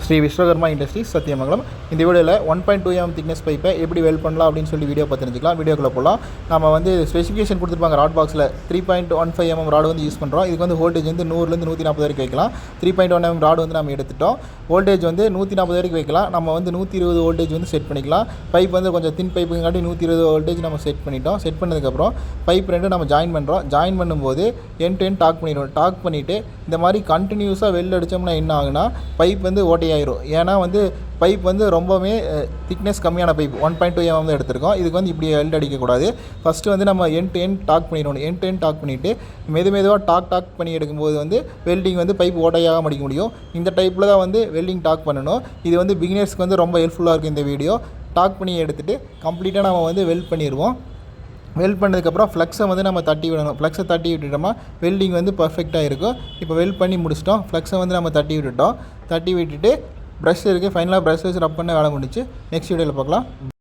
Sri Vishwakarma industries Sathyamangalam. இந்த வீடியோவில் 1.2 mm thickness பைப்பை எப்படி வெல்ட் பண்ணலாம் அப்படின்னு சொல்லி வீடியோ பார்த்து தெரிஞ்சுக்கலாம். வீடியோக்குள்ளே போகலாம். நம்ம வந்து ஸ்பெசிஃபிகேஷன் கொடுத்துருப்பாங்க ராட் பாக்ஸில் 3.15 mm ராடு வந்து யூஸ் பண்ணுறோம். இதுக்கு வந்து வோல்டேஜ் வந்து 100லேருந்து 140 வரைக்கும் வைக்கலாம். 3.1 mm ராடு வந்து நம்ம எடுத்துட்டோம். வோல்டேஜ் வந்து 140 வரைக்கும் வைக்கலாம். நம்ம வந்து 120 வோல்டேஜ் வந்து செட் பண்ணிக்கலாம். பைப் வந்து கொஞ்சம் தின் பைப்புங்காட்டி 120 வோல்டேஜ் நம்ம செட் பண்ணிட்டோம். செட் பண்ணதுக்கப்புறம் பைப் ரெண்டு நம்ம ஜாயின் பண்ணுறோம். ஜாயின் பண்ணும்போது எண்ட் டு எண்ட் டாக் பண்ணிடுவோம். டாக் பண்ணிவிட்டு இந்த மாதிரி கண்டினியூஸாக வெல்ட் அடித்தோம்னா என்ன ஆகுனா பைப் வந்து ஓட்டையாயிரும். ஏன்னா வந்து பைப் வந்து ரொம்பவே திக்னஸ் கம்மியான பைப் 1.2 mm தான் எடுத்திருக்கோம். இதுக்கு வந்து இப்படி வெல்ட் அடிக்கக்கூடாது. ஃபஸ்ட்டு வந்து நம்ம எண்ட் டு எண்ட் டாக் பண்ணிடணும். எண்ட் டு எண்ட் டாக் பண்ணிவிட்டு மெதுவாக டாக் பண்ணி எடுக்கும்போது வந்து வெல்டிங் வந்து பைப் ஓட்டையாக அடிக்க முடியும். இந்த டைப்பில் தான் வந்து வெல்டிங் டாக் பண்ணணும். இது வந்து பிகினர்ஸ்க்கு வந்து ரொம்ப ஹெல்ப்ஃபுல்லாக இருக்குது. இந்த வீடியோ டாக் பண்ணி எடுத்துகிட்டு கம்ப்ளீட்டாக நம்ம வந்து வெல்ட் பண்ணிடுவோம். வெல்ட் பண்ணதுக்கப்புறம் ஃப்ளக்ஸை வந்து நம்ம தட்டி விடணும். ஃப்ளக்ஸை தட்டி விட்டுட்டோமா வெல்டிங் வந்து பர்ஃபெக்டாக இருக்கும். இப்போ வெல்ட் பண்ணி முடிச்சிட்டோம். ஃப்ளக்ஸை வந்து நம்ம தட்டி விட்டுட்டு ப்ரஷ் இருக்குது. ஃபைனலாக ப்ரஷ் வச்சு ரப் பண்ண வேலை முடிச்சு. நெக்ஸ்ட் வீடியோவில் பார்க்கலாம்.